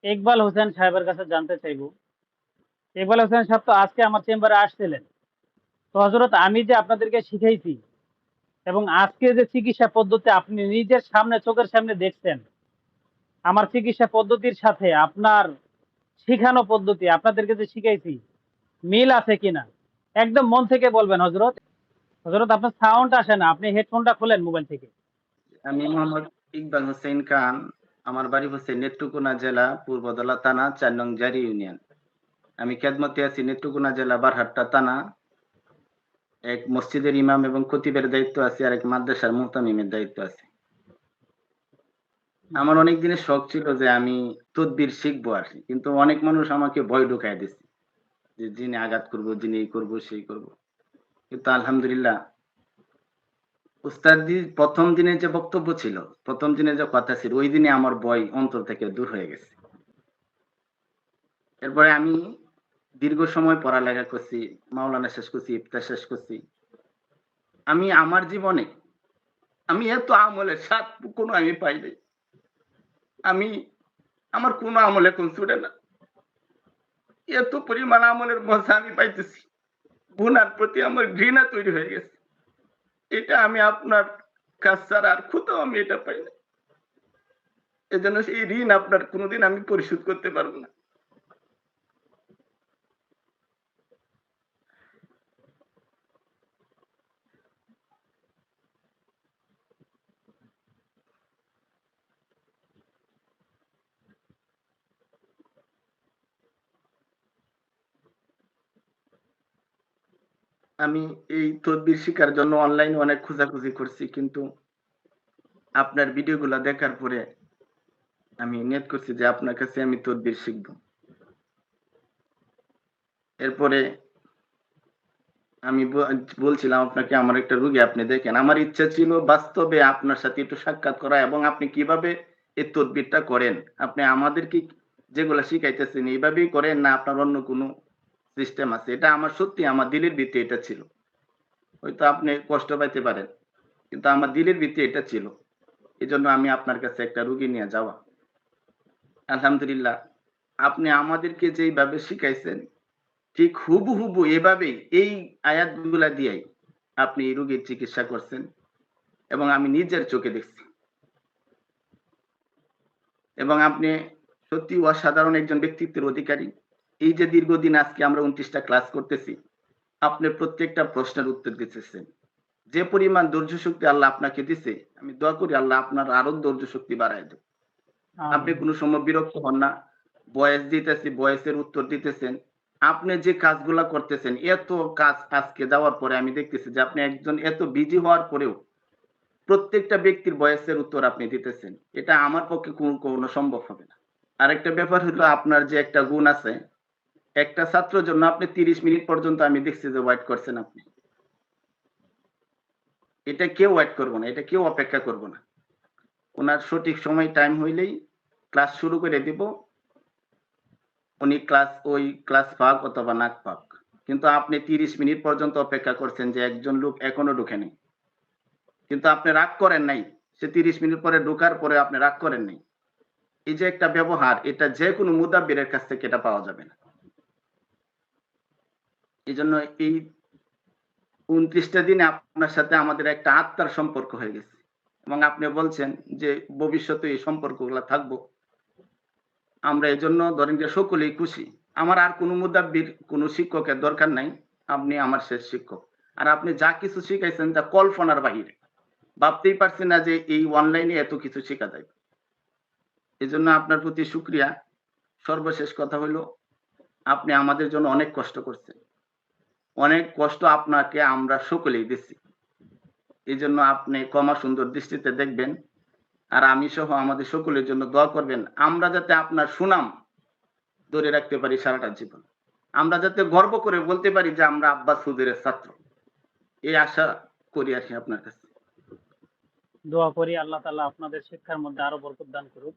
ইকবাল হোসেন সাহেবের কাছে জানতে চাইবো। ইকবাল হোসেন সাহেব তো আজকে আমার চেম্বারে আসছিলেন। তো হযরত আমি যে আপনাদেরকে শিখাইছি এবং আজকে যে চিকিৎসা পদ্ধতি আপনি নিজের সামনে চোখের সামনে দেখছেন, আমার চিকিৎসা পদ্ধতির সাথে আপনার শিখানো পদ্ধতি আপনাদেরকে যে শিখাইছি মিল আছে কিনা একদম মন থেকে বলবেন হযরত। হযরত আপনার সাউন্ড আসে না, আপনি হেডফোনটা খোলেন মোবাইল থেকে। আমি মোহাম্মদ ইকবাল হোসেন খান। আমার বাড়ি হচ্ছে নেত্রকোনা জেলা পূর্বধলা থানা ৪ নং জারি ইউনিয়ন। আমি খেদমতে আছি নেত্রকোনা জেলা বারহাট্টা থানা। এক মসজিদের ইমাম এবং খতিবের দায়িত্ব আছে, আর এক মাদ্রাসার মুহতামিমের দায়িত্ব আছে। আমার অনেক দিনের শখ ছিল যে আমি তদবির শিখবো আর কি, কিন্তু অনেক মানুষ আমাকে ভয় ঢুকায় দিচ্ছে যে জিনে আঘাত করবো, জিনে এই করবো সেই করবো। কিন্তু আলহামদুলিল্লাহ উস্তাদি প্রথম দিনে যে বক্তব্য ছিল, প্রথম দিনে যে কথা ছিল, ওই দিনে আমার ভয় অন্তর থেকে দূর হয়ে গেছে। এরপরে আমি দীর্ঘ সময় পড়ালেখা করছি, মাওলানা শেষ করছি, ইফতার শেষ করছি। আমি আমার জীবনে আমি এত আমলের স্বাদ কোনো আমি পাই নাই। আমি আমার কোনো আমল এখন ছুটে না। এত পরিমাণ আমলের মজা আমি পাইতেছি, গুনার প্রতি আমার ঘৃণা তৈরি হয়ে গেছে। এটা আমি আপনার কাছ ছাড়া আর কোথাও আমি এটা পাই না। এজন্য এই ঋণ আপনার কোনোদিন আমি পরিশোধ করতে পারবো না। আমি এই তদবির শিখার জন্য অনলাইনে অনেক খোঁজাখুঁজি করছি, কিন্তু আপনার ভিডিওগুলা দেখার পরে আমি নিয়ত করছি যে আপনার কাছে আমি তদবির শিখব। এরপরে আমি বলছিলাম আপনাকে, আমার একটা রোগী আপনি দেখেন। আমার ইচ্ছা ছিল বাস্তবে আপনার সাথে একটু সাক্ষাৎ করা এবং আপনি কিভাবে এই তদবিরটা করেন, আপনি আমাদেরকে যেগুলা শিখাইতেছেন এইভাবেই করেন না আপনার অন্য কোনো সিস্টেম আছে। এটা আমার সত্যি আমার দিলের ভিতরে এটা ছিল। হয়তো আপনি কষ্ট পাইতে পারেন, কিন্তু আমার দিলের ভিতরে এটা ছিল। এজন্য আমি আপনার কাছে একটা রোগী নিয়ে যাওয়া। আলহামদুলিল্লাহ আপনি আমাদেরকে যেইভাবে শিখাইছেন ঠিক হুবহু এভাবেই এই আয়াতগুলা দিয়েই আপনি এই রোগীর চিকিৎসা করছেন এবং আমি নিজের চোখে দেখছি। এবং আপনি সত্যি অসাধারণ একজন ব্যক্তিত্বের অধিকারী। এই যে দীর্ঘদিন আজকে আমরা ২৯টা ক্লাস করতেছি, আপনি প্রত্যেকটা প্রশ্নের উত্তর দিতেছেন। যে পরিমাণ ধৈর্য শক্তি আল্লাহ আপনাকে দিছে, আমি দোয়া করি আল্লাহ আপনার আরো ধৈর্য শক্তি বাড়ায় দেয়। আপনি আমিন। কোনো সময় বিরক্ত হন না। ভয়েস দিতেছি, ভয়েসের উত্তর দিতেছেন। আপনি যে কাজগুলা করতেছেন, এত কাজ আজকে দেওয়ার পরে আমি দেখতেছি যে আপনি একজন এত বিজি হওয়ার পরেও প্রত্যেকটা ব্যক্তির ভয়েসের উত্তর আপনি দিতেছেন। এটা আমার পক্ষে কোনো সম্ভব হবে না। আরেকটা ব্যাপার হলো আপনার যে একটা গুণ আছে, একটা ছাত্রের জন্য আপনি ৩০ মিনিট পর্যন্ত আমি দেখছি যে ওয়েট করছেন আপনি। এটা কেউ ওয়েট করব না, এটা কেউ অপেক্ষা করব না। উনার সঠিক সময় টাইম হইলেই ক্লাস শুরু করে দিব। উনি ক্লাস পাক অথবা নাক পাক। কিন্তু আপনি ৩০ মিনিট পর্যন্ত অপেক্ষা করছেন যে একজন লোক এখনো ঢোকেনি। কিন্তু আপনি রাগ করেন নাই। সে ৩০ মিনিট পরে ঢোকার পরে আপনি রাগ করেন নাই। এই যে একটা ব্যবহার, এটা যেকোনো মুদাব্বিরের কাছ থেকে এটা পাওয়া যাবে না। এজন্য এই ২৯ টা দিনে আপনার সাথে আমাদের একটা আত্মার সম্পর্ক হয়ে গেছে। এবং আপনি বলছেন যে ভবিষ্যতে এই সম্পর্কগুলা থাকবো। আমরা এজন্য ধরেন যে সকলেই খুশি। আমার আর কোনো মুদাব্বির, কোনো শিক্ষকের দরকার নাই। আপনি আমার শেষ শিক্ষক। আর আপনি যা কিছু শিখাইছেন তা কল্পনার বাহিরে। ভাবতেই পারছি না যে এই অনলাইনে এত কিছু শেখা যায়। এজন্য আপনার প্রতি শুকরিয়া। সর্বশেষ কথা হইলো, আপনি আমাদের জন্য অনেক কষ্ট করছেন। অনেক কষ্ট আপনাকে আমরা সকলেই দিছি। এজন্য আপনি ক্ষমা সুন্দর দৃষ্টিতে দেখবেন। আর আমি সহ আমাদের সকলের জন্য দোয়া করবেন। আমরা যাতে আপনার সুনাম ধরে রাখতে পারি সারাটা জীবন। আমরা যাতে গর্ব করে বলতে পারি যে আমরা আব্বাস হুজুরের ছাত্র। এই আশা করি আরকি আপনার কাছে। দোয়া করি আল্লাহ তাআলা আপনাদের শিক্ষার মধ্যে আরো বরকত দান করুক।